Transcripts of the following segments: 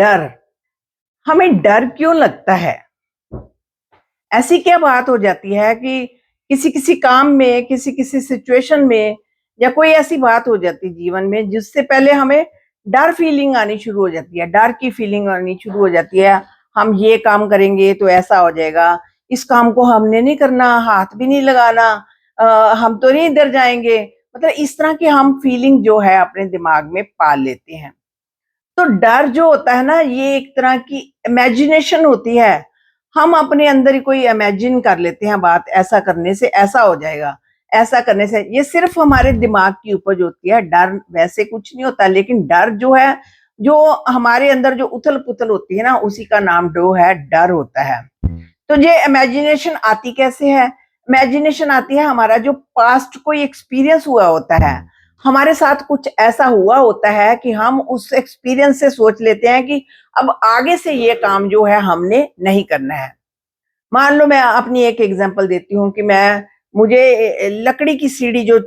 डर, हमें डर क्यों लगता है? ऐसी क्या बात हो जाती है कि किसी-किसी काम में, किसी-किसी सिचुएशन में या कोई ऐसी बात हो जाती है जीवन में जिससे पहले हमें डर फीलिंग आनी शुरू हो जाती है, डर की फीलिंग आनी शुरू हो जाती है। हम ये काम करेंगे तो ऐसा हो जाएगा, इस काम को हमने नहीं करना, हाथ भी नहीं लगाना, अ, हम तो नहीं इधर जाएँगे। मतलब इस तरह की हम फीलिंग जो है अपने दिमाग में पाल लेते हैं। तो डर जो होता है ना, ये एक तरह की इमेजिनेशन होती है। हम अपने अंदर ही कोई इमेजिन कर लेते हैं बात, ऐसा करने से ऐसा हो जाएगा, ऐसा करने से ये सिर्फ़ हमारे दिमाग की उपज होती है, डर वैसे कुछ नहीं होता, लेकिन डर जो है, जो हमारे अंदर जो उथल-पुथल होती है ना, उसी का नाम जो है डर होता है। तो ये इमेजिनेशन आती कैसे है? इमेजिनेशन आती है हमारा जो पास्ट कोई एक्सपीरियंस हुआ होता है। हमारे साथ कुछ ऐसा हुआ होता है कि हम उस एक्सपीरियंस से सोच लेते हैं कि अब आगे से ये काम जो है हमने नहीं करना है। मान लो मैं अपनी एक एग्जांपल देती हूँ कि मुझे लकड़ी की सीढ़ी जो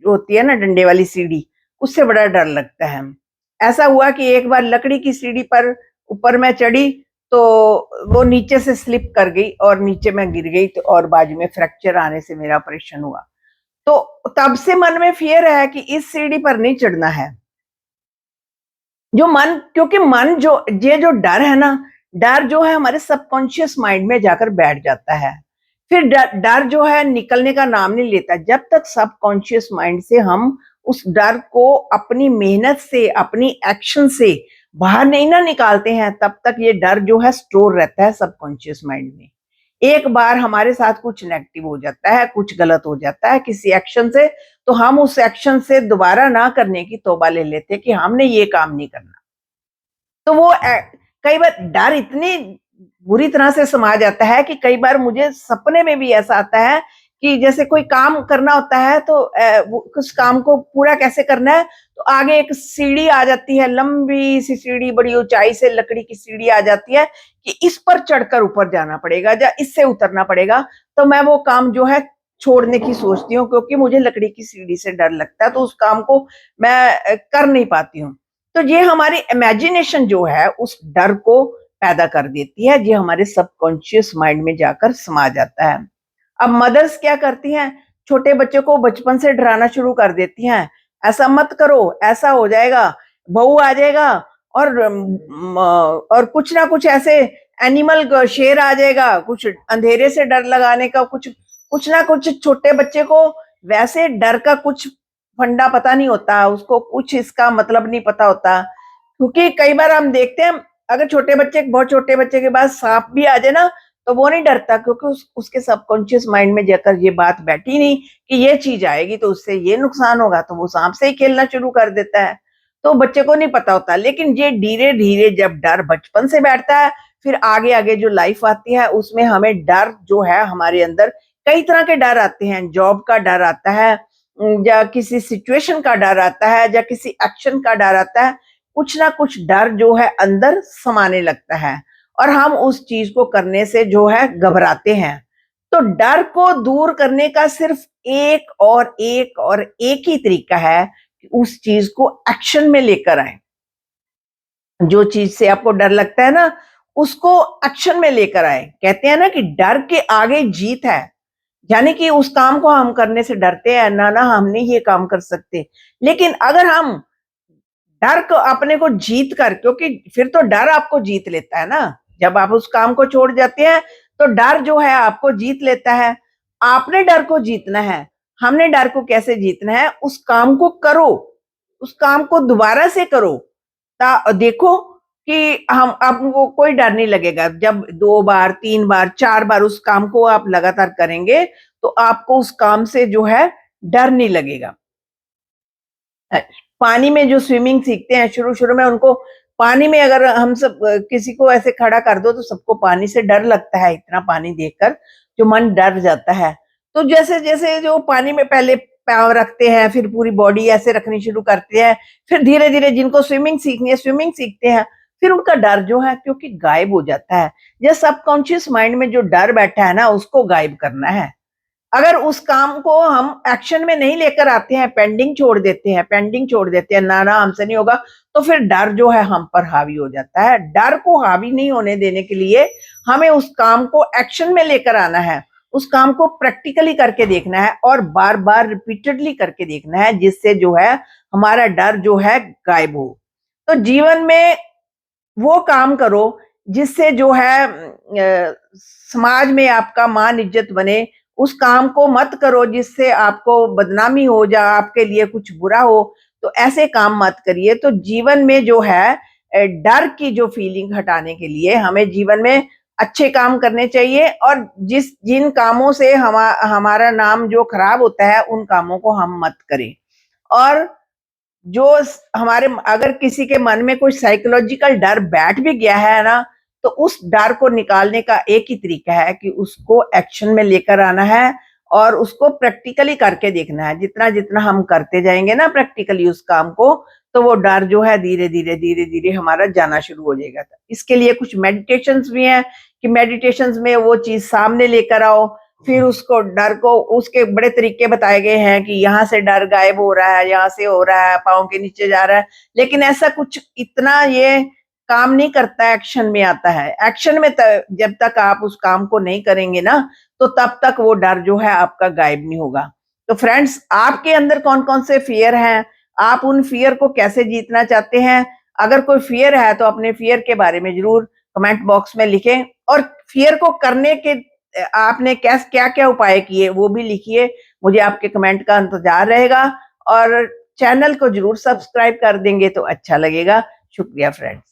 होती है ना डंडे वाली सीढ़ी, उससे बड़ा डर लगता है। ऐसा हुआ कि एक बार लकड़ी की सीढ़ी पर ऊपर मैं चढ़ी, तो वो नीचे से स्लिप कर गई और नीचे मैं गिर गई, तो और बाजू में फ्रैक्चर आने से मेरा ऑपरेशन हुआ। तो तब से मन में फ़ियर है कि इस सीढ़ी पर नहीं चढ़ना है। जो मन क्योंकि मन जो ये जो डर है ना, डर जो है हमारे सबकॉन्शियस माइंड में जाकर बैठ जाता है। फिर डर डर जो है निकलने का नाम नहीं लेता। जब तक सबकॉन्शियस माइंड से हम उस डर को अपनी मेहनत से, अपनी एक्शन से बाहर नहीं ना निकालते हैं, तब तक ये डर जो है स्टोर रहता है सबकॉन्शियस माइंड में। एक बार हमारे साथ कुछ नेगेटिव हो जाता है, कुछ गलत हो जाता है किसी एक्शन से, तो हम उस एक्शन से दोबारा ना करने की तौबा ले लेते हैं कि हमने ये काम नहीं करना। तो वो कई बार डर इतनी बुरी तरह से समा जाता है कि कई बार मुझे सपने में भी ऐसा आता है कि जैसे कोई काम करना होता है, तो वो उस काम को पूरा कैसे करना है, तो आगे एक सीढ़ी आ जाती है, लंबी सी सीढ़ी, बड़ी ऊंचाई से लकड़ी की सीढ़ी आ जाती है कि इस पर चढ़कर ऊपर जाना पड़ेगा या इससे उतरना पड़ेगा। तो मैं वो काम जो है छोड़ने की सोचती हूँ, क्योंकि मुझे लकड़ी की सीढ़ी से डर लगता है, तो उस काम को मैं कर नहीं पाती हूँ। तो ये हमारी इमेजिनेशन जो है उस डर को पैदा कर देती है, ये हमारे सबकॉन्शियस माइंड में जाकर समा जाता है। अब मदर्स क्या करती हैं, छोटे बच्चे को बचपन से डराना शुरू कर देती हैं, ऐसा मत करो, ऐसा हो जाएगा, बहू आ जाएगा, और और कुछ ना कुछ ऐसे शेर आ जाएगा, कुछ अंधेरे से डर लगाने का, कुछ कुछ ना कुछ छोटे बच्चे को वैसे डर का कुछ फंडा पता नहीं होता, उसको कुछ इसका मतलब नहीं पता होता। क्योंकि कई बार हम देखते हैं, अगर बहुत छोटे बच्चे के पास साँप भी आ जाए ना, तो वो नहीं डरता, क्योंकि उसके सबकॉन्शियस माइंड में जाकर ये बात बैठी नहीं कि ये चीज़ आएगी तो उससे ये नुकसान होगा, तो वो साँप से ही खेलना शुरू कर देता है। तो बच्चे को नहीं पता होता, लेकिन ये धीरे-धीरे जब डर बचपन से बैठता है, फिर आगे-आगे जो लाइफ़ आती है, उसमें हमें डर जो है हमारे अंदर कई तरह के डर आते हैं, जॉब का डर आता है, या किसी सिचुएशन का डर आता है, या किसी एक्शन का डर आता है, कुछ ना कुछ डर जो है अंदर समाने लगता है और हम उस चीज को करने से जो है घबराते हैं। तो डर को दूर करने का सिर्फ एक ही तरीका है कि उस चीज को एक्शन में लेकर आए। जो चीज से आपको डर लगता है ना, उसको एक्शन में लेकर आए। कहते हैं ना कि डर के आगे जीत है। यानी कि उस काम को हम करने से डरते हैं, ना ना हम नहीं ये काम कर सकते। लेकिन अगर हम डर को अपने को जीत कर, क्योंकि फिर तो डर आपको जीत लेता है ना, जब आप उस काम को छोड़ जाते हैं, तो डर जो है आपको जीत लेता है। आपने डर को जीतना है। हमने डर को कैसे जीतना है? उस काम को करो, उस काम को दोबारा से करो। देखो कि हम आपको कोई डर नहीं लगेगा। जब 2 बार, 3 बार, 4 बार उस काम को आप लगातार करेंगे, तो आपको उस काम से जो है डर नहीं लगेगा। अ, पानी में जो स्विमिंग सीखते हैं, शुरू-शुरू में उनको पानी में अगर हम सब किसी को ऐसे खड़ा कर दो, तो सबको पानी से डर लगता है, इतना पानी देखकर जो मन डर जाता है। तो जैसे-जैसे जो पानी में पहले पाँव रखते हैं, फिर पूरी बॉडी ऐसे रखनी शुरू करते हैं, फिर धीरे-धीरे जिनको स्विमिंग सीखनी है, स्विमिंग सीखते हैं, फिर उनका डर जो है क्योंकि गायब हो जाता है। ये सबकॉन्शियस माइंड में जो डर बैठा है ना, उसको गायब करना है। अगर उस काम को हम एक्शन में नहीं लेकर आते हैं, पेंडिंग छोड़ देते हैं, ना हमसे नहीं होगा, तो फिर डर जो है हम पर हावी हो जाता है। डर को हावी नहीं होने देने के लिए हमें उस काम को एक्शन में लेकर आना है, उस काम को प्रैक्टिकली करके देखना है और बार बार रिपीटेडली करके देखना है, जिससे जो है हमारा डर जो है गायब हो। तो जीवन में वो काम करो जिससे जो है समाज में आपका मान इज्जत बने। उस काम को मत करो जिससे आपको बदनामी हो या आपके लिए कुछ बुरा हो, तो ऐसे काम मत करिए। तो जीवन में जो है डर की जो फीलिंग हटाने के लिए हमें जीवन में अच्छे काम करने चाहिए और जिन कामों से हमारा नाम जो खराब होता है उन कामों को हम मत करें। और जो हमारे अगर किसी के मन में कोई साइकोलॉजिकल डर बैठ भी गया है ना, तो उस डर को निकालने का एक ही तरीका है कि उसको एक्शन में लेकर आना है और उसको प्रैक्टिकली करके देखना है। जितना जितना हम करते जाएंगे ना प्रैक्टिकली उस काम को, तो वो डर जो है धीरे धीरे हमारा जाना शुरू हो जाएगा। इसके लिए कुछ मेडिटेशंस भी हैं कि मेडिटेशंस में वो चीज सामने लेकर आओ, फिर उसको डर को उसके बड़े तरीके बताए गए हैं कि यहाँ से डर गायब हो रहा है, यहाँ से हो रहा है, पाँव के नीचे जा रहा है। लेकिन ऐसा कुछ इतना ये काम नहीं करता, एक्शन में आता है। एक्शन में जब तक आप उस काम को नहीं करेंगे ना, तो तब तक वो डर जो है आपका गायब नहीं होगा। तो फ्रेंड्स, आपके अंदर कौन-कौन से फियर हैं? आप उन फियर को कैसे जीतना चाहते हैं? अगर कोई फियर है तो अपने फियर के बारे में ज़रूर कमेंट बॉक्स में लिखें और फियर को करने के आपने क्या-क्या उपाय किए वो भी लिखिए। मुझे आपके कमेंट का इंतज़ार रहेगा और चैनल को ज़रूर सब्सक्राइब कर देंगे तो अच्छा लगेगा। शुक्रिया फ्रेंड्स।